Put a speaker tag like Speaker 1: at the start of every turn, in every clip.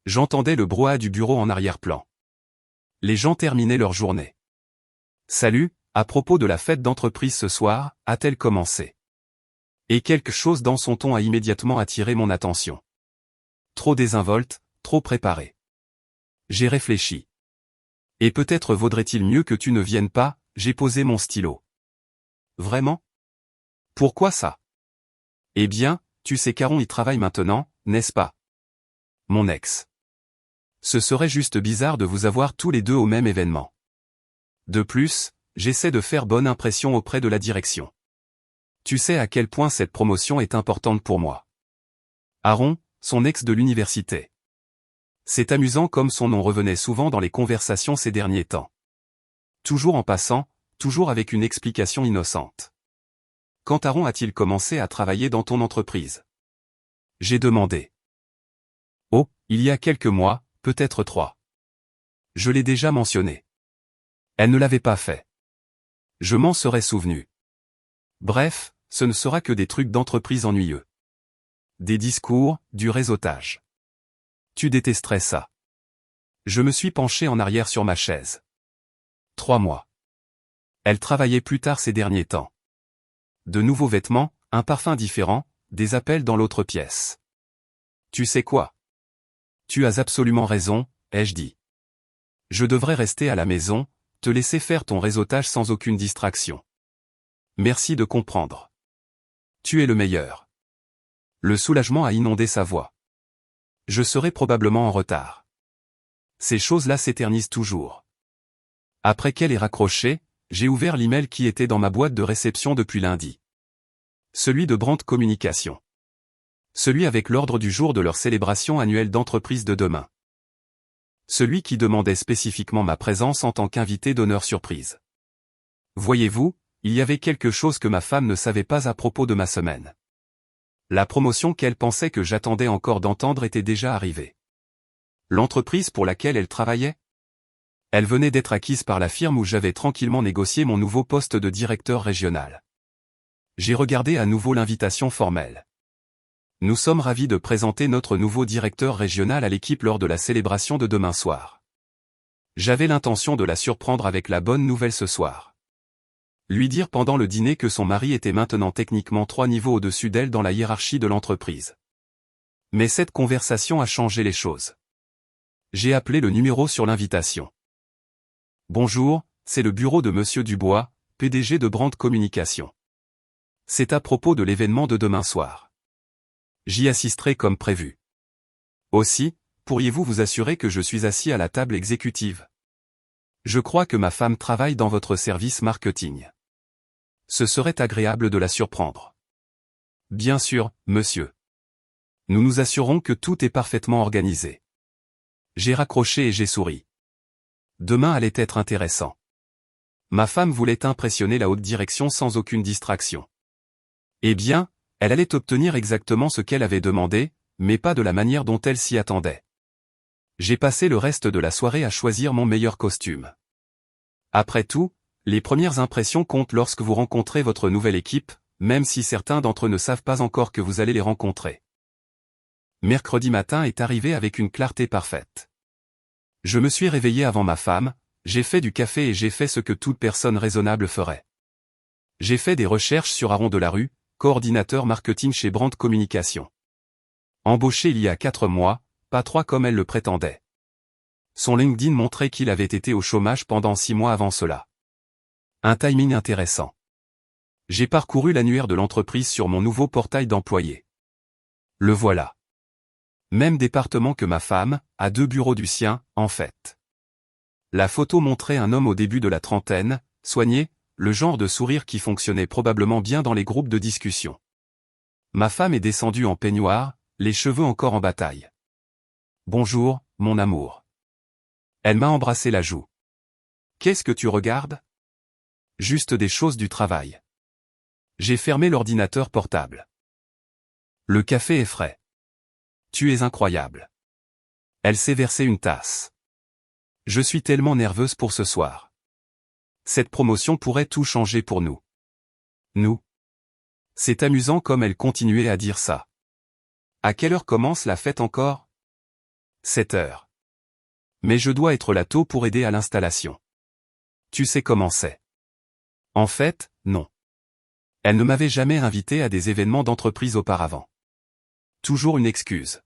Speaker 1: J'entendais le brouhaha du bureau en arrière-plan. Les gens terminaient leur journée. Salut, à propos de la fête d'entreprise ce soir, a-t-elle commencé? Et quelque chose dans son ton a immédiatement attiré mon attention. Trop désinvolte, trop préparé. J'ai réfléchi. Et peut-être vaudrait-il mieux que tu ne viennes pas, j'ai posé mon stylo. Vraiment? Pourquoi ça? Eh bien, tu sais qu'Aaron y travaille maintenant, n'est-ce pas? Mon ex. Ce serait juste bizarre de vous avoir tous les deux au même événement. De plus, j'essaie de faire bonne impression auprès de la direction. Tu sais à quel point cette promotion est importante pour moi. Aaron, son ex de l'université. C'est amusant comme son nom revenait souvent dans les conversations ces derniers temps. Toujours en passant, toujours avec une explication innocente. Quand Aaron a-t-il commencé à travailler dans ton entreprise? J'ai demandé. Oh, il y a quelques mois, peut-être 3. Je l'ai déjà mentionné. Elle ne l'avait pas fait. Je m'en serais souvenu. Bref, ce ne sera que des trucs d'entreprise ennuyeux. Des discours, du réseautage. Tu détesterais ça. Je me suis penché en arrière sur ma chaise. 3 mois. Elle travaillait plus tard ces derniers temps. De nouveaux vêtements, un parfum différent, des appels dans l'autre pièce. Tu sais quoi? Tu as absolument raison, ai-je dit. Je devrais rester à la maison, te laisser faire ton réseautage sans aucune distraction. Merci de comprendre. Tu es le meilleur. Le soulagement a inondé sa voix. Je serai probablement en retard. Ces choses-là s'éternisent toujours. Après qu'elle ait raccroché, j'ai ouvert l'email qui était dans ma boîte de réception depuis lundi. Celui de Brandt Communication. Celui avec l'ordre du jour de leur célébration annuelle d'entreprise de demain. Celui qui demandait spécifiquement ma présence en tant qu'invité d'honneur surprise. Voyez-vous, il y avait quelque chose que ma femme ne savait pas à propos de ma semaine. La promotion qu'elle pensait que j'attendais encore d'entendre était déjà arrivée. L'entreprise pour laquelle elle travaillait? Elle venait d'être acquise par la firme où j'avais tranquillement négocié mon nouveau poste de directeur régional. J'ai regardé à nouveau l'invitation formelle. Nous sommes ravis de présenter notre nouveau directeur régional à l'équipe lors de la célébration de demain soir. J'avais l'intention de la surprendre avec la bonne nouvelle ce soir. Lui dire pendant le dîner que son mari était maintenant techniquement 3 niveaux au-dessus d'elle dans la hiérarchie de l'entreprise. Mais cette conversation a changé les choses. J'ai appelé le numéro sur l'invitation. Bonjour, c'est le bureau de Monsieur Dubois, PDG de Brandt Communication. C'est à propos de l'événement de demain soir. J'y assisterai comme prévu. Aussi, pourriez-vous vous assurer que je suis assis à la table exécutive? Je crois que ma femme travaille dans votre service marketing. Ce serait agréable de la surprendre. Bien sûr, monsieur. Nous nous assurons que tout est parfaitement organisé. J'ai raccroché et j'ai souri. Demain allait être intéressant. Ma femme voulait impressionner la haute direction sans aucune distraction. Eh bien, elle allait obtenir exactement ce qu'elle avait demandé, mais pas de la manière dont elle s'y attendait. J'ai passé le reste de la soirée à choisir mon meilleur costume. Après tout, les premières impressions comptent lorsque vous rencontrez votre nouvelle équipe, même si certains d'entre eux ne savent pas encore que vous allez les rencontrer. Mercredi matin est arrivé avec une clarté parfaite. Je me suis réveillé avant ma femme, j'ai fait du café et j'ai fait ce que toute personne raisonnable ferait. J'ai fait des recherches sur Aaron Delarue, coordinateur marketing chez Brandt Communication. Embauché il y a 4 mois, pas 3 comme elle le prétendait. Son LinkedIn montrait qu'il avait été au chômage pendant 6 mois avant cela. Un timing intéressant. J'ai parcouru l'annuaire de l'entreprise sur mon nouveau portail d'employés. Le voilà. Même département que ma femme, à 2 bureaux du sien, en fait. La photo montrait un homme au début de la trentaine, soigné, le genre de sourire qui fonctionnait probablement bien dans les groupes de discussion. Ma femme est descendue en peignoir, les cheveux encore en bataille. Bonjour, mon amour. Elle m'a embrassé la joue. Qu'est-ce que tu regardes? Juste des choses du travail. J'ai fermé l'ordinateur portable. Le café est frais. Tu es incroyable. Elle s'est versé une tasse. Je suis tellement nerveuse pour ce soir. Cette promotion pourrait tout changer pour nous. Nous. C'est amusant comme elle continuait à dire ça. À quelle heure commence la fête encore? 7 heures. Mais je dois être là tôt pour aider à l'installation. Tu sais comment c'est. En fait, non. Elle ne m'avait jamais invité à des événements d'entreprise auparavant. Toujours une excuse.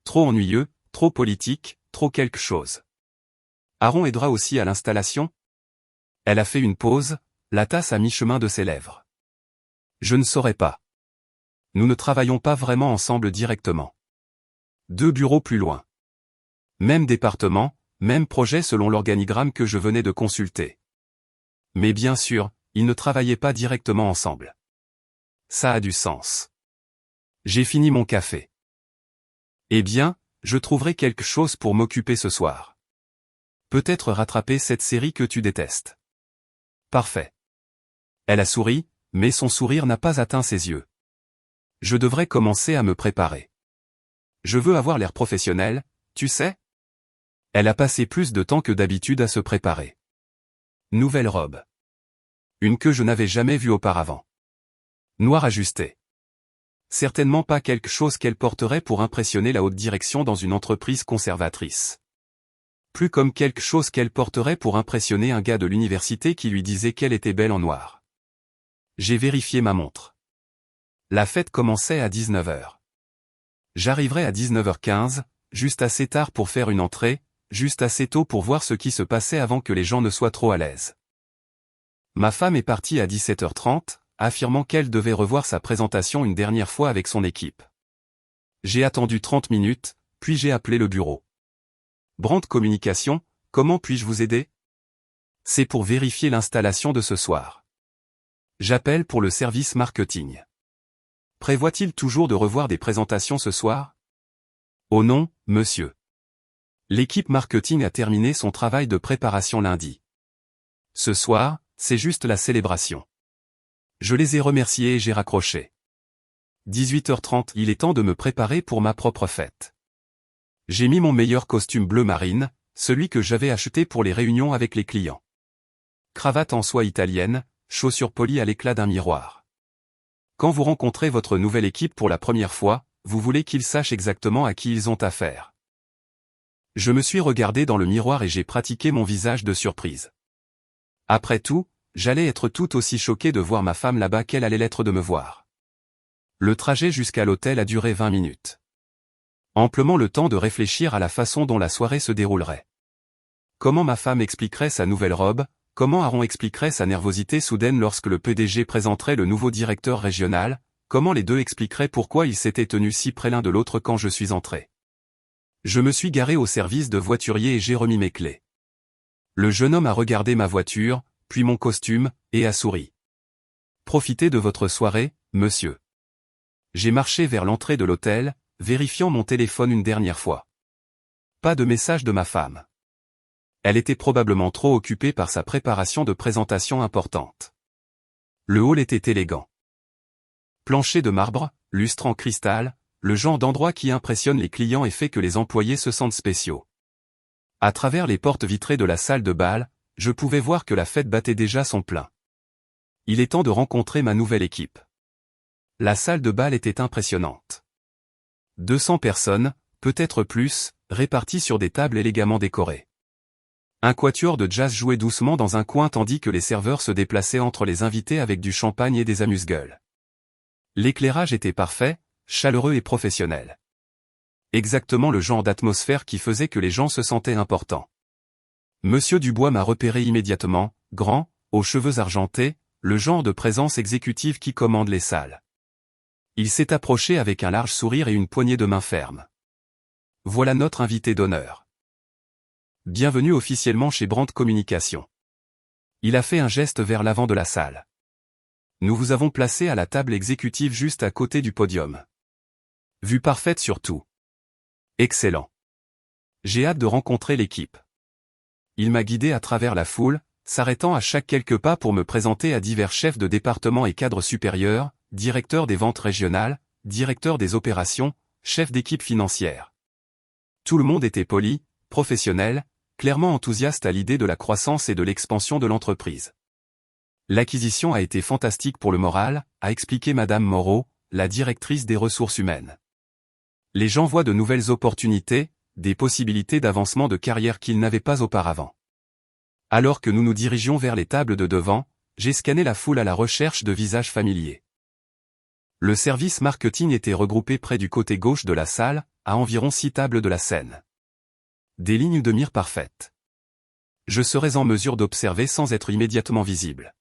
Speaker 1: Trop ennuyeux, trop politique, trop quelque chose. Aaron aidera aussi à l'installation? Elle a fait une pause, la tasse à mi-chemin de ses lèvres. Je ne saurais pas. Nous ne travaillons pas vraiment ensemble directement. 2 bureaux plus loin. Même département, même projet selon l'organigramme que je venais de consulter. Mais bien sûr, ils ne travaillaient pas directement ensemble. Ça a du sens. J'ai fini mon café. Eh bien, je trouverai quelque chose pour m'occuper ce soir. Peut-être rattraper cette série que tu détestes. Parfait. Elle a souri, mais son sourire n'a pas atteint ses yeux. Je devrais commencer à me préparer. Je veux avoir l'air professionnel, tu sais? Elle a passé plus de temps que d'habitude à se préparer. Nouvelle robe. Une que je n'avais jamais vue auparavant. Noire ajustée. Certainement pas quelque chose qu'elle porterait pour impressionner la haute direction dans une entreprise conservatrice. Plus comme quelque chose qu'elle porterait pour impressionner un gars de l'université qui lui disait qu'elle était belle en noir. J'ai vérifié ma montre. La fête commençait à 19 heures. J'arriverai à 19h15, juste assez tard pour faire une entrée, juste assez tôt pour voir ce qui se passait avant que les gens ne soient trop à l'aise. Ma femme est partie à 17h30, affirmant qu'elle devait revoir sa présentation une dernière fois avec son équipe. J'ai attendu 30 minutes, puis j'ai appelé le bureau. Brand Communication, comment puis-je vous aider? C'est pour vérifier l'installation de ce soir. J'appelle pour le service marketing. Prévoit-il toujours de revoir des présentations ce soir? Oh non, monsieur. L'équipe marketing a terminé son travail de préparation lundi. Ce soir, c'est juste la célébration. Je les ai remerciés et j'ai raccroché. 18h30, il est temps de me préparer pour ma propre fête. J'ai mis mon meilleur costume bleu marine, celui que j'avais acheté pour les réunions avec les clients. Cravate en soie italienne, chaussures polies à l'éclat d'un miroir. Quand vous rencontrez votre nouvelle équipe pour la première fois, vous voulez qu'ils sachent exactement à qui ils ont affaire. Je me suis regardé dans le miroir et j'ai pratiqué mon visage de surprise. Après tout, j'allais être tout aussi choqué de voir ma femme là-bas qu'elle allait l'être de me voir. Le trajet jusqu'à l'hôtel a duré 20 minutes. Amplement le temps de réfléchir à la façon dont la soirée se déroulerait. Comment ma femme expliquerait sa nouvelle robe, comment Aaron expliquerait sa nervosité soudaine lorsque le PDG présenterait le nouveau directeur régional, comment les deux expliqueraient pourquoi ils s'étaient tenus si près l'un de l'autre quand je suis entré. Je me suis garé au service de voiturier et j'ai remis mes clés. Le jeune homme a regardé ma voiture, puis mon costume, et a souri. Profitez de votre soirée, monsieur. J'ai marché vers l'entrée de l'hôtel, vérifiant mon téléphone une dernière fois. Pas de message de ma femme. Elle était probablement trop occupée par sa préparation de présentation importante. Le hall était élégant. Plancher de marbre, lustre en cristal, le genre d'endroit qui impressionne les clients et fait que les employés se sentent spéciaux. À travers les portes vitrées de la salle de bal, je pouvais voir que la fête battait déjà son plein. Il est temps de rencontrer ma nouvelle équipe. La salle de bal était impressionnante. 200 personnes, peut-être plus, réparties sur des tables élégamment décorées. Un quatuor de jazz jouait doucement dans un coin tandis que les serveurs se déplaçaient entre les invités avec du champagne et des amuse-gueules. L'éclairage était parfait, chaleureux et professionnel. Exactement le genre d'atmosphère qui faisait que les gens se sentaient importants. Monsieur Dubois m'a repéré immédiatement, grand, aux cheveux argentés, le genre de présence exécutive qui commande les salles. Il s'est approché avec un large sourire et une poignée de main ferme. Voilà notre invité d'honneur. Bienvenue officiellement chez Brand Communication. Il a fait un geste vers l'avant de la salle. Nous vous avons placé à la table exécutive juste à côté du podium. Vue parfaite sur tout. Excellent. J'ai hâte de rencontrer l'équipe. Il m'a guidé à travers la foule, s'arrêtant à chaque quelques pas pour me présenter à divers chefs de département et cadres supérieurs, directeurs des ventes régionales, directeurs des opérations, chefs d'équipe financière. Tout le monde était poli, professionnel, clairement enthousiaste à l'idée de la croissance et de l'expansion de l'entreprise. L'acquisition a été fantastique pour le moral, a expliqué Madame Moreau, la directrice des ressources humaines. Les gens voient de nouvelles opportunités, des possibilités d'avancement de carrière qu'il n'avait pas auparavant. Alors que nous nous dirigions vers les tables de devant, j'ai scanné la foule à la recherche de visages familiers. Le service marketing était regroupé près du côté gauche de la salle, à environ 6 tables de la scène. Des lignes de mire parfaites. Je serais en mesure d'observer sans être immédiatement visible.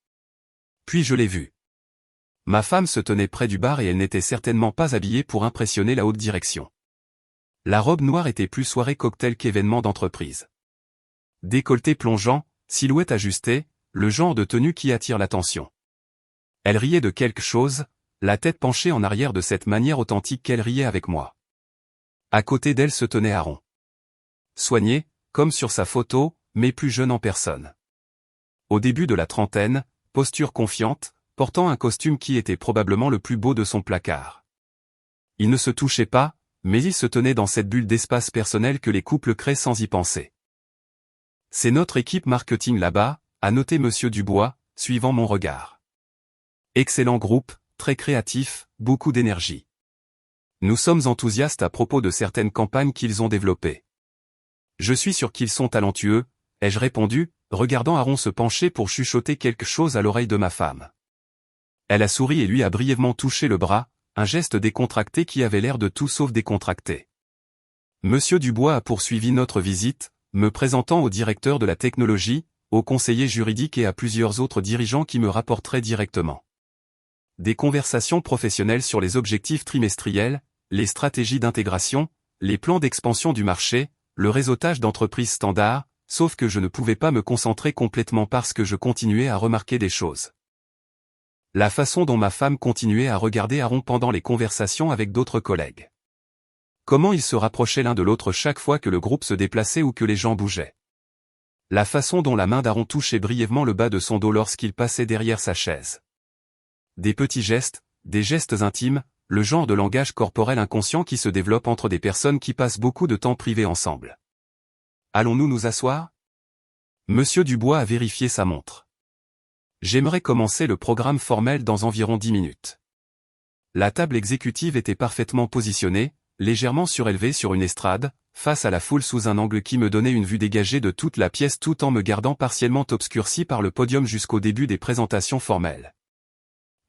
Speaker 1: Puis je l'ai vu. Ma femme se tenait près du bar et elle n'était certainement pas habillée pour impressionner la haute direction. La robe noire était plus soirée cocktail qu'événement d'entreprise. Décolleté plongeant, silhouette ajustée, le genre de tenue qui attire l'attention. Elle riait de quelque chose, la tête penchée en arrière de cette manière authentique qu'elle riait avec moi. À côté d'elle se tenait Aaron. Soigné, comme sur sa photo, mais plus jeune en personne. Au début de la trentaine, posture confiante, portant un costume qui était probablement le plus beau de son placard. Il ne se touchait pas, mais il se tenait dans cette bulle d'espace personnel que les couples créent sans y penser. C'est notre équipe marketing là-bas, a noté Monsieur Dubois, suivant mon regard. Excellent groupe, très créatif, beaucoup d'énergie. Nous sommes enthousiastes à propos de certaines campagnes qu'ils ont développées. Je suis sûr qu'ils sont talentueux, ai-je répondu, regardant Aaron se pencher pour chuchoter quelque chose à l'oreille de ma femme. Elle a souri et lui a brièvement touché le bras, un geste décontracté qui avait l'air de tout sauf décontracté. Monsieur Dubois a poursuivi notre visite, me présentant au directeur de la technologie, au conseiller juridique et à plusieurs autres dirigeants qui me rapporteraient directement. Des conversations professionnelles sur les objectifs trimestriels, les stratégies d'intégration, les plans d'expansion du marché, le réseautage d'entreprises standards, sauf que je ne pouvais pas me concentrer complètement parce que je continuais à remarquer des choses. La façon dont ma femme continuait à regarder Aaron pendant les conversations avec d'autres collègues. Comment ils se rapprochaient l'un de l'autre chaque fois que le groupe se déplaçait ou que les gens bougeaient. La façon dont la main d'Aaron touchait brièvement le bas de son dos lorsqu'il passait derrière sa chaise. Des petits gestes, des gestes intimes, le genre de langage corporel inconscient qui se développe entre des personnes qui passent beaucoup de temps privés ensemble. Allons-nous nous asseoir? Monsieur Dubois a vérifié sa montre. J'aimerais commencer le programme formel dans environ 10 minutes. La table exécutive était parfaitement positionnée, légèrement surélevée sur une estrade, face à la foule sous un angle qui me donnait une vue dégagée de toute la pièce tout en me gardant partiellement obscurci par le podium jusqu'au début des présentations formelles.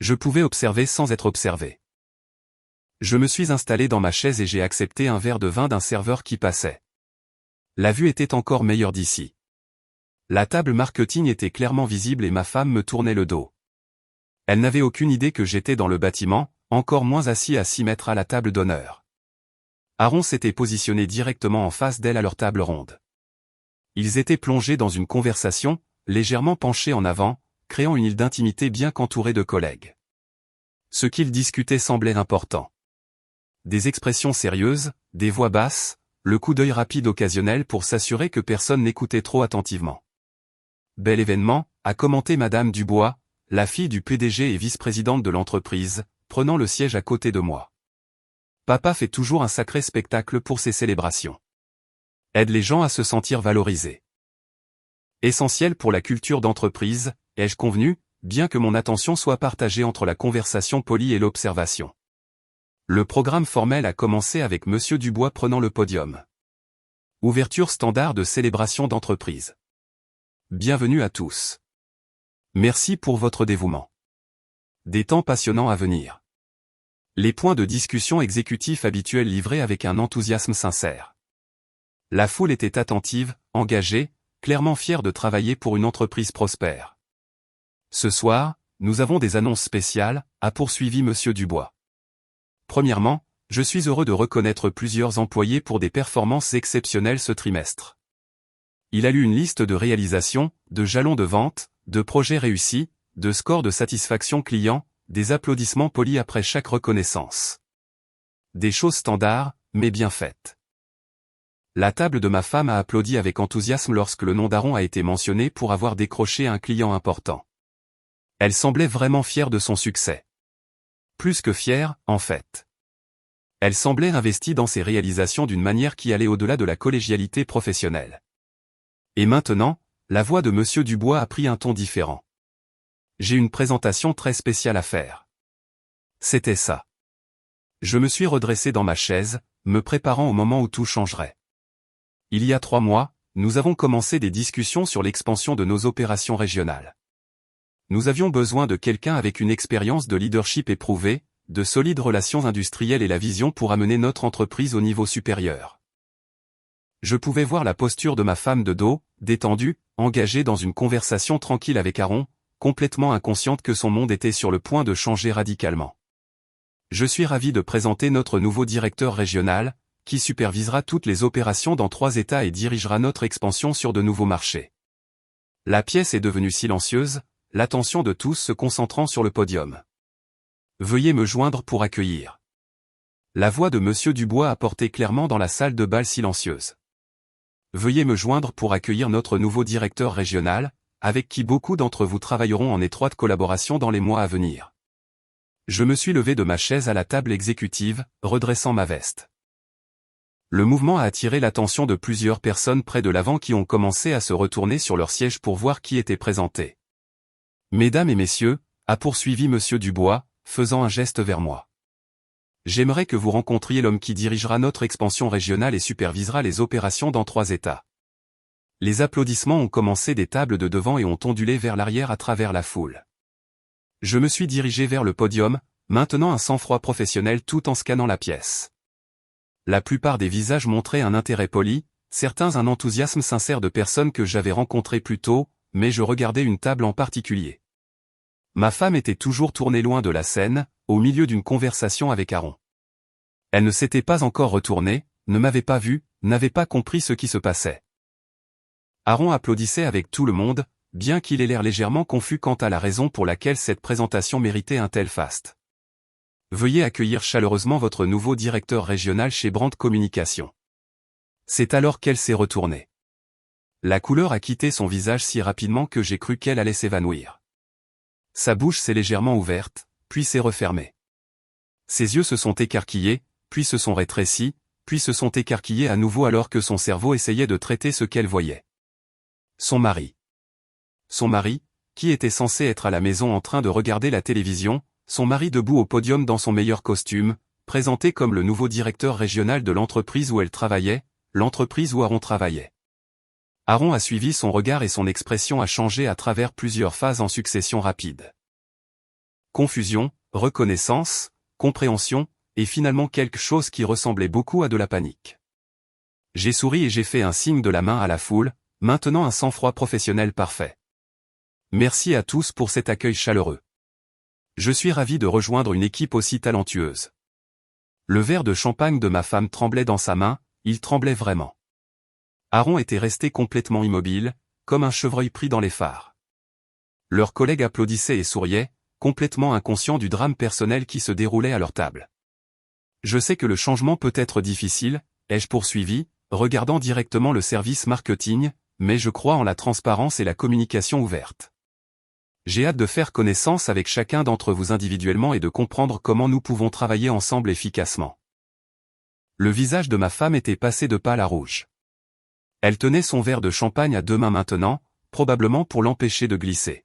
Speaker 1: Je pouvais observer sans être observé. Je me suis installé dans ma chaise et j'ai accepté un verre de vin d'un serveur qui passait. La vue était encore meilleure d'ici. La table marketing était clairement visible et ma femme me tournait le dos. Elle n'avait aucune idée que j'étais dans le bâtiment, encore moins assis à 6 mètres à la table d'honneur. Aaron s'était positionné directement en face d'elle à leur table ronde. Ils étaient plongés dans une conversation, légèrement penchés en avant, créant une île d'intimité bien qu'entourée de collègues. Ce qu'ils discutaient semblait important. Des expressions sérieuses, des voix basses, le coup d'œil rapide occasionnel pour s'assurer que personne n'écoutait trop attentivement. Bel événement, a commenté Madame Dubois, la fille du PDG et vice-présidente de l'entreprise, prenant le siège à côté de moi. Papa fait toujours un sacré spectacle pour ses célébrations. Aide les gens à se sentir valorisés. Essentiel pour la culture d'entreprise, ai-je convenu, bien que mon attention soit partagée entre la conversation polie et l'observation. Le programme formel a commencé avec Monsieur Dubois prenant le podium. Ouverture standard de célébration d'entreprise. Bienvenue à tous. Merci pour votre dévouement. Des temps passionnants à venir. Les points de discussion exécutifs habituels livrés avec un enthousiasme sincère. La foule était attentive, engagée, clairement fière de travailler pour une entreprise prospère. Ce soir, nous avons des annonces spéciales, a poursuivi Monsieur Dubois. Premièrement, je suis heureux de reconnaître plusieurs employés pour des performances exceptionnelles ce trimestre. Il a lu une liste de réalisations, de jalons de vente, de projets réussis, de scores de satisfaction client, des applaudissements polis après chaque reconnaissance. Des choses standards, mais bien faites. La table de ma femme a applaudi avec enthousiasme lorsque le nom d'Aaron a été mentionné pour avoir décroché un client important. Elle semblait vraiment fière de son succès. Plus que fière, en fait. Elle semblait investie dans ses réalisations d'une manière qui allait au-delà de la collégialité professionnelle. Et maintenant, la voix de Monsieur Dubois a pris un ton différent. J'ai une présentation très spéciale à faire. C'était ça. Je me suis redressé dans ma chaise, me préparant au moment où tout changerait. Il y a 3 mois, nous avons commencé des discussions sur l'expansion de nos opérations régionales. Nous avions besoin de quelqu'un avec une expérience de leadership éprouvée, de solides relations industrielles et la vision pour amener notre entreprise au niveau supérieur. Je pouvais voir la posture de ma femme de dos, détendue, engagée dans une conversation tranquille avec Aaron, complètement inconsciente que son monde était sur le point de changer radicalement. Je suis ravi de présenter notre nouveau directeur régional, qui supervisera toutes les opérations dans 3 États et dirigera notre expansion sur de nouveaux marchés. La pièce est devenue silencieuse, l'attention de tous se concentrant sur le podium. Veuillez me joindre pour accueillir. La voix de Monsieur Dubois a porté clairement dans la salle de bal silencieuse. Veuillez me joindre pour accueillir notre nouveau directeur régional, avec qui beaucoup d'entre vous travailleront en étroite collaboration dans les mois à venir. Je me suis levé de ma chaise à la table exécutive, redressant ma veste. Le mouvement a attiré l'attention de plusieurs personnes près de l'avant qui ont commencé à se retourner sur leur siège pour voir qui était présenté. Mesdames et messieurs, a poursuivi Monsieur Dubois, faisant un geste vers moi. J'aimerais que vous rencontriez l'homme qui dirigera notre expansion régionale et supervisera les opérations dans 3 États. Les applaudissements ont commencé des tables de devant et ont ondulé vers l'arrière à travers la foule. Je me suis dirigé vers le podium, maintenant un sang-froid professionnel tout en scannant la pièce. La plupart des visages montraient un intérêt poli, certains un enthousiasme sincère de personnes que j'avais rencontrées plus tôt, mais je regardais une table en particulier. Ma femme était toujours tournée loin de la scène, au milieu d'une conversation avec Aaron. Elle ne s'était pas encore retournée, ne m'avait pas vu, n'avait pas compris ce qui se passait. Aaron applaudissait avec tout le monde, bien qu'il ait l'air légèrement confus quant à la raison pour laquelle cette présentation méritait un tel faste. Veuillez accueillir chaleureusement votre nouveau directeur régional chez Brandt Communication. C'est alors qu'elle s'est retournée. La couleur a quitté son visage si rapidement que j'ai cru qu'elle allait s'évanouir. Sa bouche s'est légèrement ouverte, puis s'est refermée. Ses yeux se sont écarquillés, puis se sont rétrécis, puis se sont écarquillés à nouveau alors que son cerveau essayait de traiter ce qu'elle voyait. Son mari. Son mari, qui était censé être à la maison en train de regarder la télévision, son mari debout au podium dans son meilleur costume, présenté comme le nouveau directeur régional de l'entreprise où elle travaillait, l'entreprise où Aaron travaillait. Aaron a suivi son regard et son expression a changé à travers plusieurs phases en succession rapide. Confusion, reconnaissance, compréhension, et finalement quelque chose qui ressemblait beaucoup à de la panique. J'ai souri et j'ai fait un signe de la main à la foule, maintenant un sang-froid professionnel parfait. Merci à tous pour cet accueil chaleureux. Je suis ravi de rejoindre une équipe aussi talentueuse. Le verre de champagne de ma femme tremblait dans sa main, il tremblait vraiment. Aaron était resté complètement immobile, comme un chevreuil pris dans les phares. Leurs collègues applaudissaient et souriaient, complètement inconscients du drame personnel qui se déroulait à leur table. Je sais que le changement peut être difficile, ai-je poursuivi, regardant directement le service marketing, mais je crois en la transparence et la communication ouverte. J'ai hâte de faire connaissance avec chacun d'entre vous individuellement et de comprendre comment nous pouvons travailler ensemble efficacement. Le visage de ma femme était passé de pâle à rouge. Elle tenait son verre de champagne à 2 mains maintenant, probablement pour l'empêcher de glisser.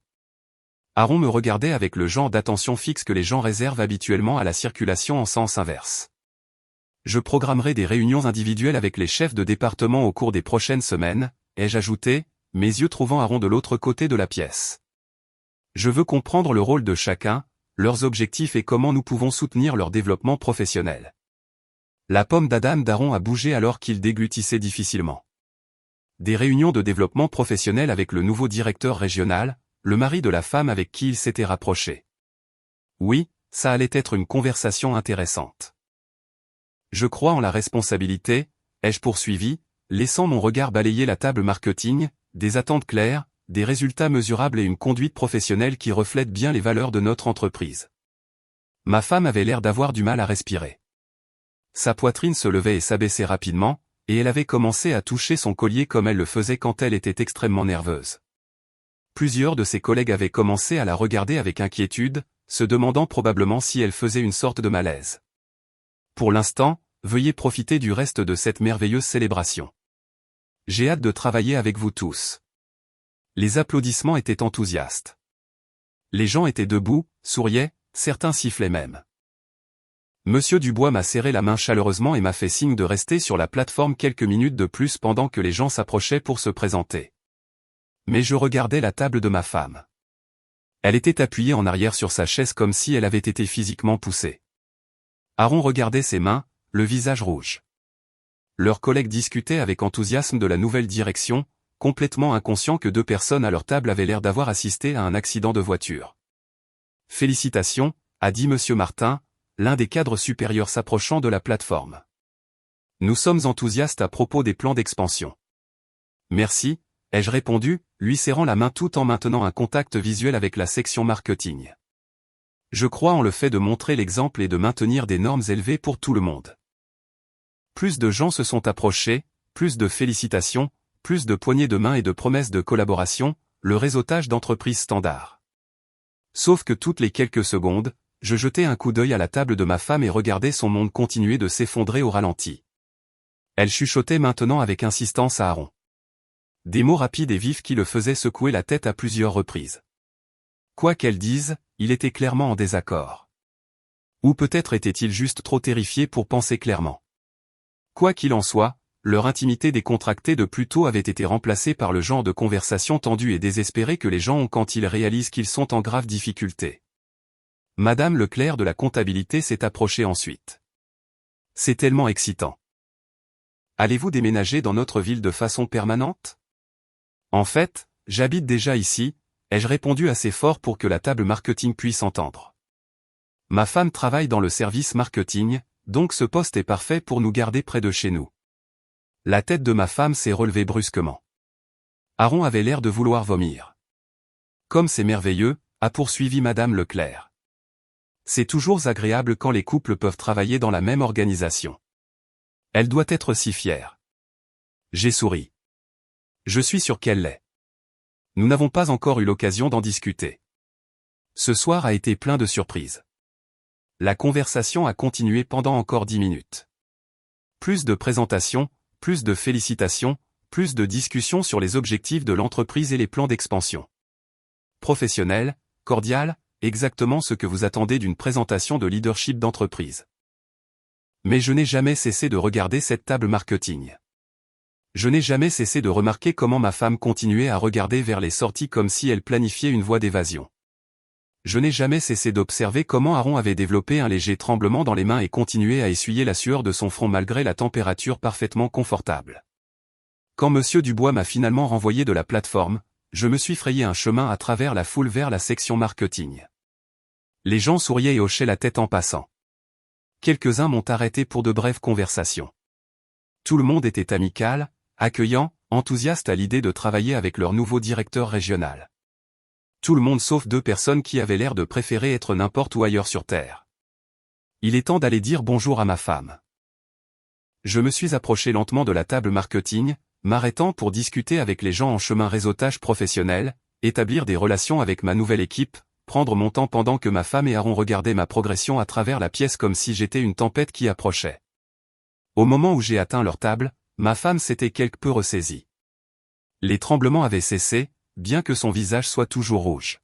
Speaker 1: Aaron me regardait avec le genre d'attention fixe que les gens réservent habituellement à la circulation en sens inverse. Je programmerai des réunions individuelles avec les chefs de département au cours des prochaines semaines, ai-je ajouté, mes yeux trouvant Aaron de l'autre côté de la pièce. Je veux comprendre le rôle de chacun, leurs objectifs et comment nous pouvons soutenir leur développement professionnel. La pomme d'Adam d'Aaron a bougé alors qu'il déglutissait difficilement. Des réunions de développement professionnel avec le nouveau directeur régional, le mari de la femme avec qui il s'était rapproché. Oui, ça allait être une conversation intéressante. Je crois en la responsabilité, ai-je poursuivi, laissant mon regard balayer la table marketing, des attentes claires, des résultats mesurables et une conduite professionnelle qui reflète bien les valeurs de notre entreprise. Ma femme avait l'air d'avoir du mal à respirer. Sa poitrine se levait et s'abaissait rapidement, et elle avait commencé à toucher son collier comme elle le faisait quand elle était extrêmement nerveuse. Plusieurs de ses collègues avaient commencé à la regarder avec inquiétude, se demandant probablement si elle faisait une sorte de malaise. Pour l'instant, veuillez profiter du reste de cette merveilleuse célébration. J'ai hâte de travailler avec vous tous. Les applaudissements étaient enthousiastes. Les gens étaient debout, souriaient, certains sifflaient même. Monsieur Dubois m'a serré la main chaleureusement et m'a fait signe de rester sur la plateforme quelques minutes de plus pendant que les gens s'approchaient pour se présenter. Mais je regardais la table de ma femme. Elle était appuyée en arrière sur sa chaise comme si elle avait été physiquement poussée. Aaron regardait ses mains, le visage rouge. Leurs collègues discutaient avec enthousiasme de la nouvelle direction, complètement inconscients que 2 personnes à leur table avaient l'air d'avoir assisté à un accident de voiture. « Félicitations », a dit Monsieur Martin, l'un des cadres supérieurs s'approchant de la plateforme. « Nous sommes enthousiastes à propos des plans d'expansion. »« Merci », ai-je répondu, lui serrant la main tout en maintenant un contact visuel avec la section marketing. Je crois en le fait de montrer l'exemple et de maintenir des normes élevées pour tout le monde. Plus de gens se sont approchés, plus de félicitations, plus de poignées de main et de promesses de collaboration, le réseautage d'entreprises standard. Sauf que toutes les quelques secondes, je jetais un coup d'œil à la table de ma femme et regardais son monde continuer de s'effondrer au ralenti. Elle chuchotait maintenant avec insistance à Aaron. Des mots rapides et vifs qui le faisaient secouer la tête à plusieurs reprises. Quoi qu'elle dise, il était clairement en désaccord. Ou peut-être était-il juste trop terrifié pour penser clairement. Quoi qu'il en soit, leur intimité décontractée de plus tôt avait été remplacée par le genre de conversation tendue et désespérée que les gens ont quand ils réalisent qu'ils sont en grave difficulté. Madame Leclerc de la comptabilité s'est approchée ensuite. C'est tellement excitant. Allez-vous déménager dans notre ville de façon permanente ? En fait, j'habite déjà ici, ai-je répondu assez fort pour que la table marketing puisse entendre. Ma femme travaille dans le service marketing, donc ce poste est parfait pour nous garder près de chez nous. La tête de ma femme s'est relevée brusquement. Aaron avait l'air de vouloir vomir. Comme c'est merveilleux, a poursuivi Madame Leclerc. C'est toujours agréable quand les couples peuvent travailler dans la même organisation. Elle doit être si fière. J'ai souri. Je suis sûr qu'elle l'est. Nous n'avons pas encore eu l'occasion d'en discuter. Ce soir a été plein de surprises. La conversation a continué pendant encore 10 minutes. Plus de présentations, plus de félicitations, plus de discussions sur les objectifs de l'entreprise et les plans d'expansion. Professionnel, cordial, exactement ce que vous attendez d'une présentation de leadership d'entreprise. Mais je n'ai jamais cessé de regarder cette table marketing. Je n'ai jamais cessé de remarquer comment ma femme continuait à regarder vers les sorties comme si elle planifiait une voie d'évasion. Je n'ai jamais cessé d'observer comment Aaron avait développé un léger tremblement dans les mains et continuait à essuyer la sueur de son front malgré la température parfaitement confortable. Quand Monsieur Dubois m'a finalement renvoyé de la plateforme, je me suis frayé un chemin à travers la foule vers la section marketing. Les gens souriaient et hochaient la tête en passant. Quelques-uns m'ont arrêté pour de brèves conversations. Tout le monde était amical, accueillant, enthousiaste à l'idée de travailler avec leur nouveau directeur régional. Tout le monde sauf 2 personnes qui avaient l'air de préférer être n'importe où ailleurs sur Terre. Il est temps d'aller dire bonjour à ma femme. Je me suis approché lentement de la table marketing, m'arrêtant pour discuter avec les gens en chemin réseautage professionnel, établir des relations avec ma nouvelle équipe, prendre mon temps pendant que ma femme et Aaron regardaient ma progression à travers la pièce comme si j'étais une tempête qui approchait. Au moment où j'ai atteint leur table, ma femme s'était quelque peu ressaisie. Les tremblements avaient cessé, bien que son visage soit toujours rouge.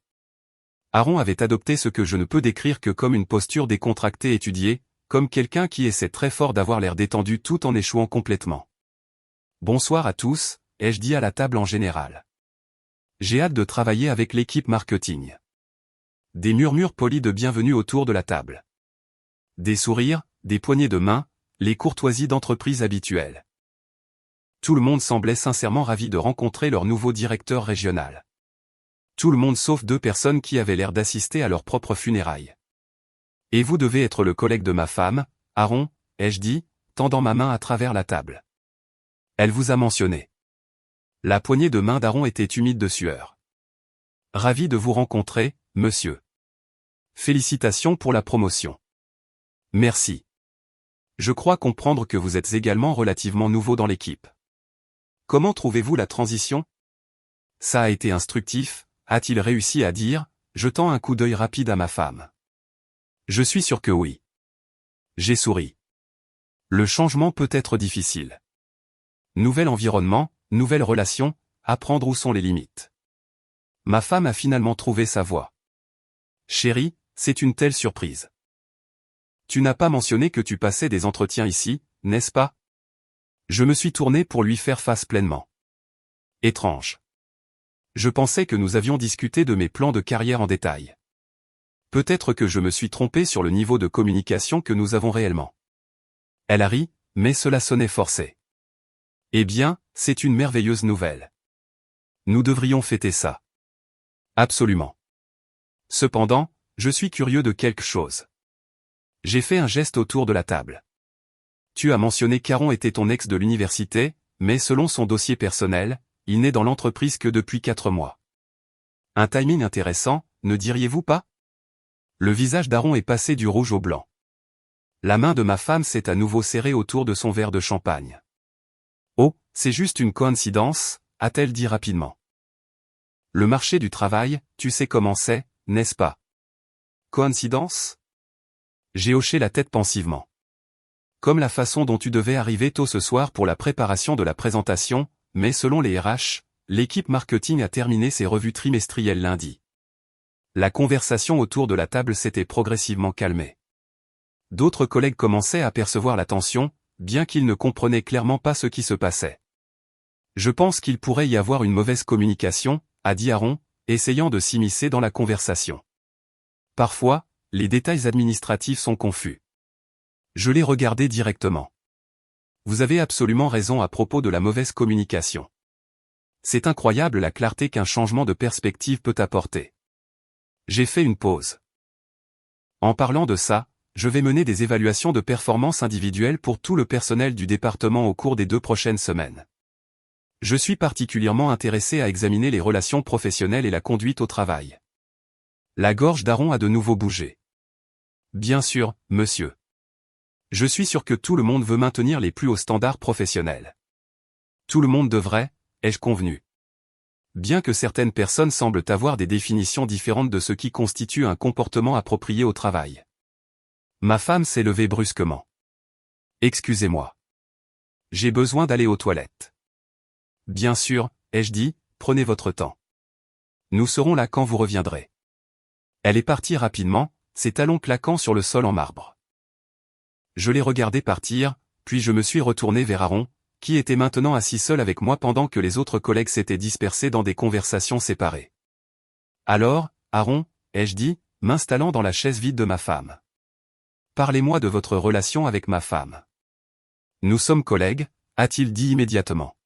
Speaker 1: Aaron avait adopté ce que je ne peux décrire que comme une posture décontractée étudiée, comme quelqu'un qui essaie très fort d'avoir l'air détendu tout en échouant complètement. Bonsoir à tous, ai-je dit à la table en général. J'ai hâte de travailler avec l'équipe marketing. Des murmures polis de bienvenue autour de la table. Des sourires, des poignées de main, les courtoisies d'entreprise habituelles. Tout le monde semblait sincèrement ravi de rencontrer leur nouveau directeur régional. Tout le monde sauf 2 personnes qui avaient l'air d'assister à leur propre funérailles. Et vous devez être le collègue de ma femme, Aaron, ai-je dit, tendant ma main à travers la table. Elle vous a mentionné. La poignée de main d'Aaron était humide de sueur. Ravi de vous rencontrer, monsieur. Félicitations pour la promotion. Merci. Je crois comprendre que vous êtes également relativement nouveau dans l'équipe. Comment trouvez-vous la transition ? Ça a été instructif, a-t-il réussi à dire, jetant un coup d'œil rapide à ma femme. Je suis sûr que oui. J'ai souri. Le changement peut être difficile. Nouvel environnement, nouvelles relations, apprendre où sont les limites. Ma femme a finalement trouvé sa voie. Chérie, c'est une telle surprise. Tu n'as pas mentionné que tu passais des entretiens ici, n'est-ce pas? Je me suis tourné pour lui faire face pleinement. Étrange. Je pensais que nous avions discuté de mes plans de carrière en détail. Peut-être que je me suis trompé sur le niveau de communication que nous avons réellement. Elle a ri, mais cela sonnait forcé. Eh bien, c'est une merveilleuse nouvelle. Nous devrions fêter ça. Absolument. Cependant, je suis curieux de quelque chose. J'ai fait un geste autour de la table. Tu as mentionné qu'Aaron était ton ex de l'université, mais selon son dossier personnel, il n'est dans l'entreprise que depuis 4 mois. Un timing intéressant, ne diriez-vous pas? Le visage d'Aaron est passé du rouge au blanc. La main de ma femme s'est à nouveau serrée autour de son verre de champagne. Oh, c'est juste une coïncidence, a-t-elle dit rapidement. Le marché du travail, tu sais comment c'est, n'est-ce pas? Coïncidence? J'ai hoché la tête pensivement. Comme la façon dont tu devais arriver tôt ce soir pour la préparation de la présentation, mais selon les RH, l'équipe marketing a terminé ses revues trimestrielles lundi. La conversation autour de la table s'était progressivement calmée. D'autres collègues commençaient à percevoir la tension, bien qu'ils ne comprenaient clairement pas ce qui se passait. Je pense qu'il pourrait y avoir une mauvaise communication, a dit Aaron, essayant de s'immiscer dans la conversation. Parfois, les détails administratifs sont confus. Je l'ai regardé directement. Vous avez absolument raison à propos de la mauvaise communication. C'est incroyable la clarté qu'un changement de perspective peut apporter. J'ai fait une pause. En parlant de ça, je vais mener des évaluations de performance individuelles pour tout le personnel du département au cours des 2 prochaines semaines. Je suis particulièrement intéressé à examiner les relations professionnelles et la conduite au travail. La gorge d'Aaron a de nouveau bougé. Bien sûr, monsieur. Je suis sûr que tout le monde veut maintenir les plus hauts standards professionnels. Tout le monde devrait, ai-je convenu. Bien que certaines personnes semblent avoir des définitions différentes de ce qui constitue un comportement approprié au travail. Ma femme s'est levée brusquement. Excusez-moi. J'ai besoin d'aller aux toilettes. Bien sûr, ai-je dit, prenez votre temps. Nous serons là quand vous reviendrez. Elle est partie rapidement, ses talons claquant sur le sol en marbre. Je l'ai regardé partir, puis je me suis retourné vers Aaron, qui était maintenant assis seul avec moi pendant que les autres collègues s'étaient dispersés dans des conversations séparées. Alors, Aaron, ai-je dit, m'installant dans la chaise vide de ma femme. Parlez-moi de votre relation avec ma femme. Nous sommes collègues, a-t-il dit immédiatement.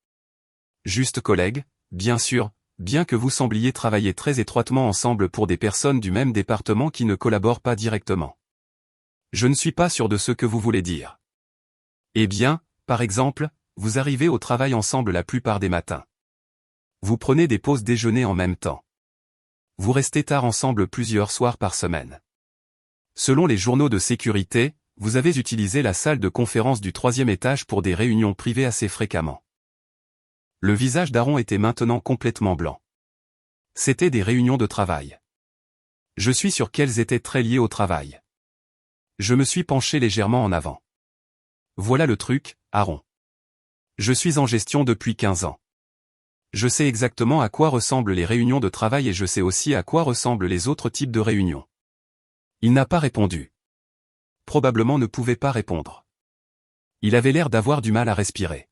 Speaker 1: Juste collègues, bien sûr, bien que vous sembliez travailler très étroitement ensemble pour des personnes du même département qui ne collaborent pas directement. Je ne suis pas sûr de ce que vous voulez dire. Eh bien, par exemple, vous arrivez au travail ensemble la plupart des matins. Vous prenez des pauses déjeuner en même temps. Vous restez tard ensemble plusieurs soirs par semaine. Selon les journaux de sécurité, vous avez utilisé la salle de conférence du 3e étage pour des réunions privées assez fréquemment. Le visage d'Aaron était maintenant complètement blanc. C'était des réunions de travail. Je suis sûr qu'elles étaient très liées au travail. Je me suis penché légèrement en avant. Voilà le truc, Aaron. Je suis en gestion depuis 15 ans. Je sais exactement à quoi ressemblent les réunions de travail et je sais aussi à quoi ressemblent les autres types de réunions. Il n'a pas répondu. Probablement ne pouvait pas répondre. Il avait l'air d'avoir du mal à respirer.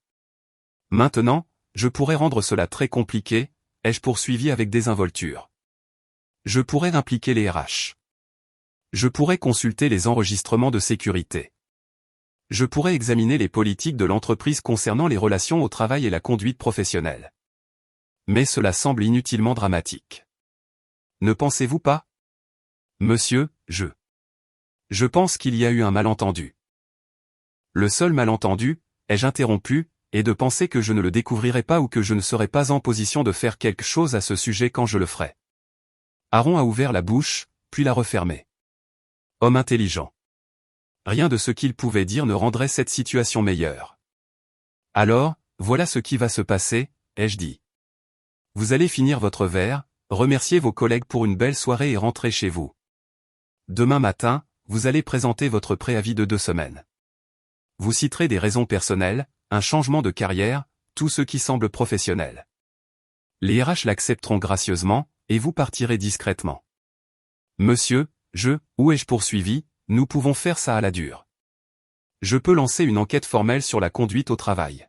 Speaker 1: Maintenant, je pourrais rendre cela très compliqué, ai-je poursuivi avec désinvolture. Je pourrais impliquer les RH. Je pourrais consulter les enregistrements de sécurité. Je pourrais examiner les politiques de l'entreprise concernant les relations au travail et la conduite professionnelle. Mais cela semble inutilement dramatique. Ne pensez-vous pas? Monsieur, je pense qu'il y a eu un malentendu. Le seul malentendu, ai-je interrompu, est de penser que je ne le découvrirai pas ou que je ne serai pas en position de faire quelque chose à ce sujet quand je le ferai. Aaron a ouvert la bouche, puis l'a refermée. Homme intelligent. Rien de ce qu'il pouvait dire ne rendrait cette situation meilleure. Alors, voilà ce qui va se passer, ai-je dit. Vous allez finir votre verre, remercier vos collègues pour une belle soirée et rentrer chez vous. Demain matin, vous allez présenter votre préavis de 2 semaines. Vous citerez des raisons personnelles, un changement de carrière, tout ce qui semble professionnel. Les RH l'accepteront gracieusement, et vous partirez discrètement. Monsieur, où ai-je poursuivi, nous pouvons faire ça à la dure. Je peux lancer une enquête formelle sur la conduite au travail.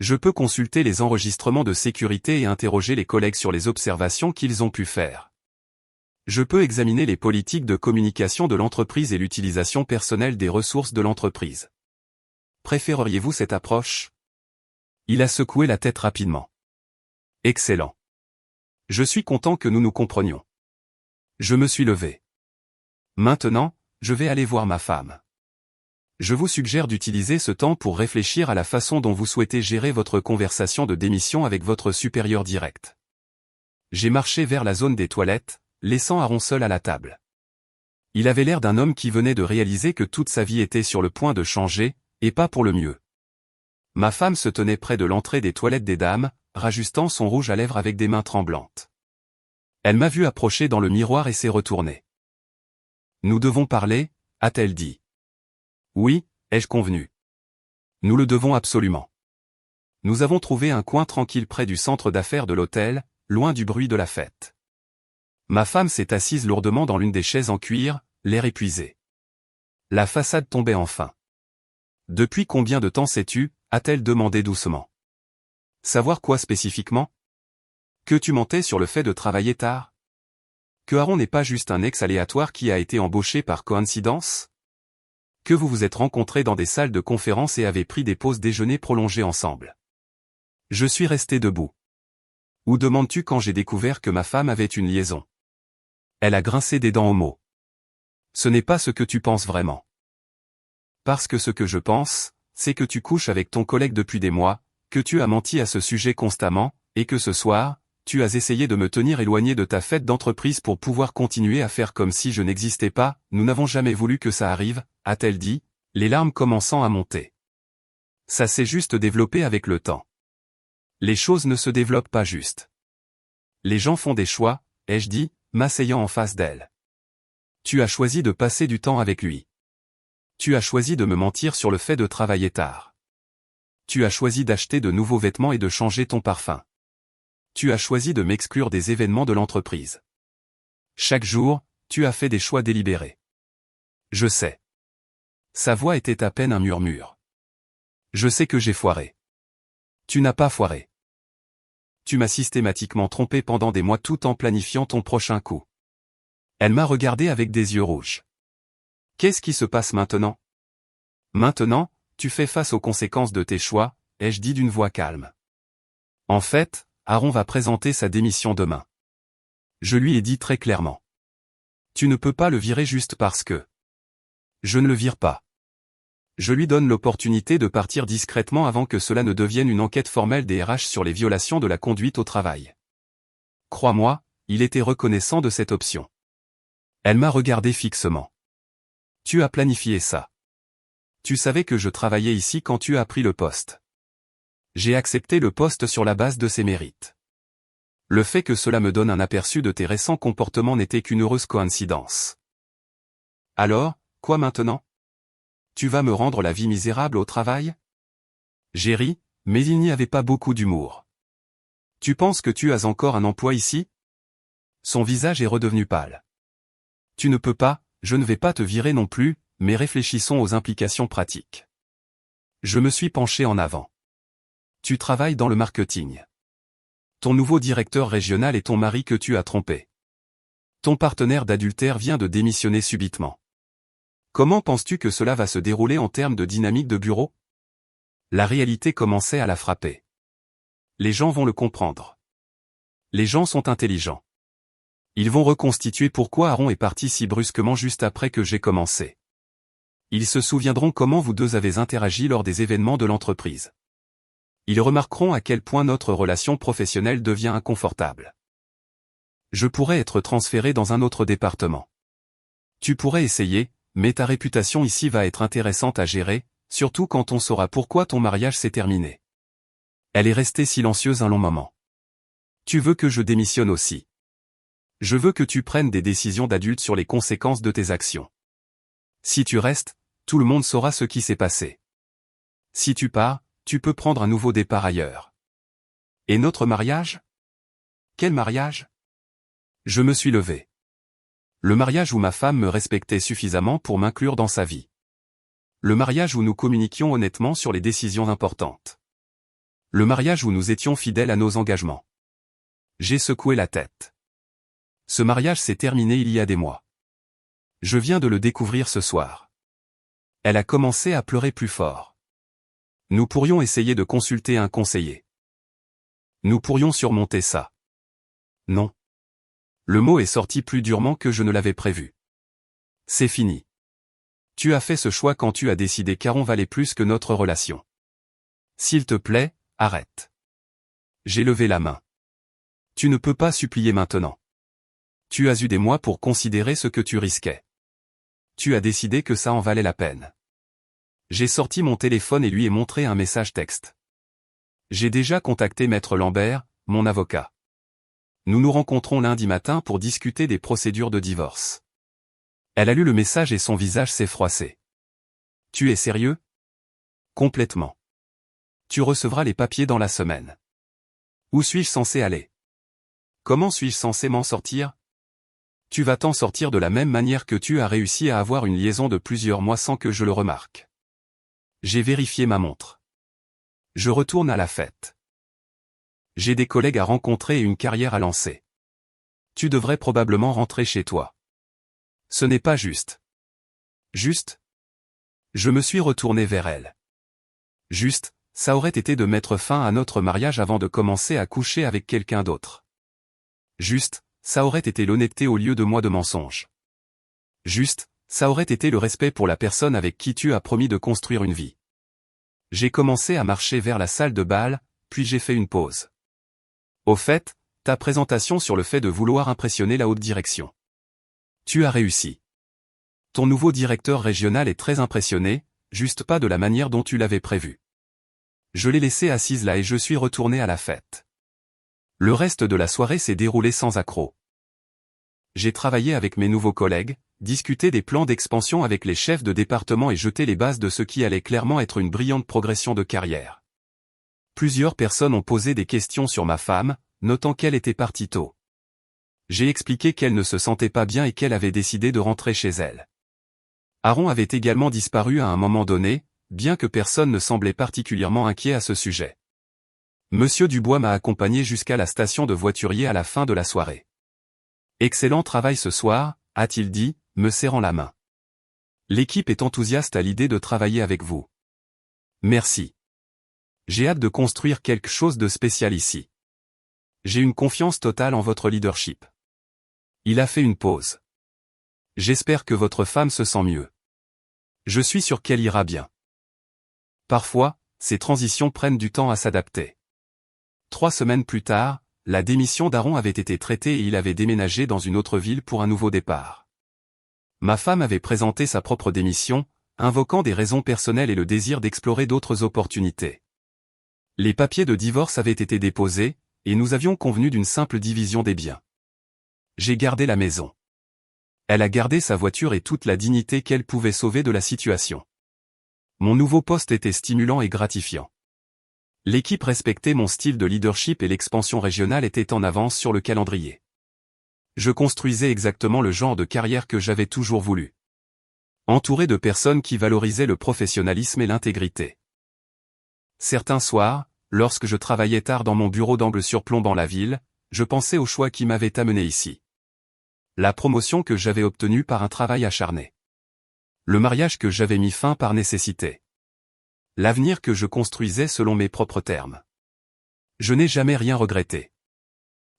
Speaker 1: Je peux consulter les enregistrements de sécurité et interroger les collègues sur les observations qu'ils ont pu faire. Je peux examiner les politiques de communication de l'entreprise et l'utilisation personnelle des ressources de l'entreprise. Préféreriez-vous cette approche? Il a secoué la tête rapidement. Excellent. Je suis content que nous nous comprenions. Je me suis levé. Maintenant, je vais aller voir ma femme. Je vous suggère d'utiliser ce temps pour réfléchir à la façon dont vous souhaitez gérer votre conversation de démission avec votre supérieur direct. J'ai marché vers la zone des toilettes, laissant Aaron seul à la table. Il avait l'air d'un homme qui venait de réaliser que toute sa vie était sur le point de changer, et pas pour le mieux. Ma femme se tenait près de l'entrée des toilettes des dames, rajustant son rouge à lèvres avec des mains tremblantes. Elle m'a vu approcher dans le miroir et s'est retournée. « Nous devons parler » a-t-elle dit. « Oui » ai-je convenu. « Nous le devons absolument. » Nous avons trouvé un coin tranquille près du centre d'affaires de l'hôtel, loin du bruit de la fête. Ma femme s'est assise lourdement dans l'une des chaises en cuir, l'air épuisé. La façade tombait enfin. « Depuis combien de temps sais-tu » a-t-elle demandé doucement. « Savoir quoi spécifiquement ? Que tu mentais sur le fait de travailler tard ? Que Aaron n'est pas juste un ex aléatoire qui a été embauché par coïncidence ? Que vous vous êtes rencontrés dans des salles de conférence et avez pris des pauses déjeuner prolongées ensemble ? Je suis resté debout. Où demandes-tu quand j'ai découvert que ma femme avait une liaison ? Elle a grincé des dents au mot. Ce n'est pas ce que tu penses vraiment. Parce que ce que je pense, c'est que tu couches avec ton collègue depuis des mois, que tu as menti à ce sujet constamment, et que ce soir, tu as essayé de me tenir éloigné de ta fête d'entreprise pour pouvoir continuer à faire comme si je n'existais pas. Nous n'avons jamais voulu que ça arrive, a-t-elle dit, les larmes commençant à monter. Ça s'est juste développé avec le temps. Les choses ne se développent pas juste. Les gens font des choix, ai-je dit, m'asseyant en face d'elle. Tu as choisi de passer du temps avec lui. Tu as choisi de me mentir sur le fait de travailler tard. Tu as choisi d'acheter de nouveaux vêtements et de changer ton parfum. Tu as choisi de m'exclure des événements de l'entreprise. Chaque jour, tu as fait des choix délibérés. Je sais. Sa voix était à peine un murmure. Je sais que j'ai foiré. Tu n'as pas foiré. Tu m'as systématiquement trompé pendant des mois tout en planifiant ton prochain coup. Elle m'a regardé avec des yeux rouges. Qu'est-ce qui se passe maintenant ? Maintenant, tu fais face aux conséquences de tes choix, ai-je dit d'une voix calme. En fait, Aaron va présenter sa démission demain. Je lui ai dit très clairement. Tu ne peux pas le virer juste parce que. Je ne le vire pas. Je lui donne l'opportunité de partir discrètement avant que cela ne devienne une enquête formelle des RH sur les violations de la conduite au travail. Crois-moi, il était reconnaissant de cette option. Elle m'a regardé fixement. Tu as planifié ça. Tu savais que je travaillais ici quand tu as pris le poste. J'ai accepté le poste sur la base de ses mérites. Le fait que cela me donne un aperçu de tes récents comportements n'était qu'une heureuse coïncidence. Alors, quoi maintenant ? Tu vas me rendre la vie misérable au travail ? J'ai ri, mais il n'y avait pas beaucoup d'humour. Tu penses que tu as encore un emploi ici ? Son visage est redevenu pâle. Tu ne peux pas, je ne vais pas te virer non plus, mais réfléchissons aux implications pratiques. Je me suis penché en avant. Tu travailles dans le marketing. Ton nouveau directeur régional est ton mari que tu as trompé. Ton partenaire d'adultère vient de démissionner subitement. Comment penses-tu que cela va se dérouler en termes de dynamique de bureau ? La réalité commençait à la frapper. Les gens vont le comprendre. Les gens sont intelligents. Ils vont reconstituer pourquoi Aaron est parti si brusquement juste après que j'ai commencé. Ils se souviendront comment vous deux avez interagi lors des événements de l'entreprise. Ils remarqueront à quel point notre relation professionnelle devient inconfortable. Je pourrais être transféré dans un autre département. Tu pourrais essayer, mais ta réputation ici va être intéressante à gérer, surtout quand on saura pourquoi ton mariage s'est terminé. Elle est restée silencieuse un long moment. Tu veux que je démissionne aussi. Je veux que tu prennes des décisions d'adulte sur les conséquences de tes actions. Si tu restes, tout le monde saura ce qui s'est passé. Si tu pars, tu peux prendre un nouveau départ ailleurs. Et notre mariage ? Quel mariage ? Je me suis levé. Le mariage où ma femme me respectait suffisamment pour m'inclure dans sa vie. Le mariage où nous communiquions honnêtement sur les décisions importantes. Le mariage où nous étions fidèles à nos engagements. J'ai secoué la tête. Ce mariage s'est terminé il y a des mois. Je viens de le découvrir ce soir. Elle a commencé à pleurer plus fort. Nous pourrions essayer de consulter un conseiller. Nous pourrions surmonter ça. Non. Le mot est sorti plus durement que je ne l'avais prévu. C'est fini. Tu as fait ce choix quand tu as décidé qu'Aaron valait plus que notre relation. S'il te plaît, arrête. J'ai levé la main. Tu ne peux pas supplier maintenant. Tu as eu des mois pour considérer ce que tu risquais. Tu as décidé que ça en valait la peine. J'ai sorti mon téléphone et lui ai montré un message texte. J'ai déjà contacté Maître Lambert, mon avocat. Nous nous rencontrons lundi matin pour discuter des procédures de divorce. Elle a lu le message et son visage s'est froissé. Tu es sérieux? Complètement. Tu recevras les papiers dans la semaine. Où suis-je censé aller? Comment suis-je censé m'en sortir? Tu vas t'en sortir de la même manière que tu as réussi à avoir une liaison de plusieurs mois sans que je le remarque. J'ai vérifié ma montre. Je retourne à la fête. J'ai des collègues à rencontrer et une carrière à lancer. Tu devrais probablement rentrer chez toi. Ce n'est pas juste. Juste? Je me suis retourné vers elle. Juste, ça aurait été de mettre fin à notre mariage avant de commencer à coucher avec quelqu'un d'autre. Juste, ça aurait été l'honnêteté au lieu de moi de mensonges. Juste, ça aurait été le respect pour la personne avec qui tu as promis de construire une vie. J'ai commencé à marcher vers la salle de bal, puis j'ai fait une pause. Au fait, ta présentation sur le fait de vouloir impressionner la haute direction. Tu as réussi. Ton nouveau directeur régional est très impressionné, juste pas de la manière dont tu l'avais prévu. Je l'ai laissée assise là et je suis retourné à la fête. Le reste de la soirée s'est déroulé sans accroc. J'ai travaillé avec mes nouveaux collègues, discuté des plans d'expansion avec les chefs de département et jeté les bases de ce qui allait clairement être une brillante progression de carrière. Plusieurs personnes ont posé des questions sur ma femme, notant qu'elle était partie tôt. J'ai expliqué qu'elle ne se sentait pas bien et qu'elle avait décidé de rentrer chez elle. Aaron avait également disparu à un moment donné, bien que personne ne semblait particulièrement inquiet à ce sujet. Monsieur Dubois m'a accompagné jusqu'à la station de voiturier à la fin de la soirée. Excellent travail ce soir, a-t-il dit, me serrant la main. L'équipe est enthousiaste à l'idée de travailler avec vous. Merci. J'ai hâte de construire quelque chose de spécial ici. J'ai une confiance totale en votre leadership. Il a fait une pause. J'espère que votre femme se sent mieux. Je suis sûr qu'elle ira bien. Parfois, ces transitions prennent du temps à s'adapter. 3 semaines plus tard, la démission d'Aaron avait été traitée et il avait déménagé dans une autre ville pour un nouveau départ. Ma femme avait présenté sa propre démission, invoquant des raisons personnelles et le désir d'explorer d'autres opportunités. Les papiers de divorce avaient été déposés, et nous avions convenu d'une simple division des biens. J'ai gardé la maison. Elle a gardé sa voiture et toute la dignité qu'elle pouvait sauver de la situation. Mon nouveau poste était stimulant et gratifiant. L'équipe respectait mon style de leadership et l'expansion régionale était en avance sur le calendrier. Je construisais exactement le genre de carrière que j'avais toujours voulu. Entouré de personnes qui valorisaient le professionnalisme et l'intégrité. Certains soirs, lorsque je travaillais tard dans mon bureau d'angle surplombant la ville, je pensais au choix qui m'avait amené ici. La promotion que j'avais obtenue par un travail acharné. Le mariage que j'avais mis fin par nécessité. L'avenir que je construisais selon mes propres termes. Je n'ai jamais rien regretté.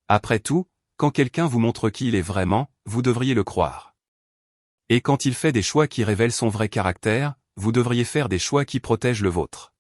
Speaker 1: Après tout, quand quelqu'un vous montre qui il est vraiment, vous devriez le croire. Et quand il fait des choix qui révèlent son vrai caractère, vous devriez faire des choix qui protègent le vôtre.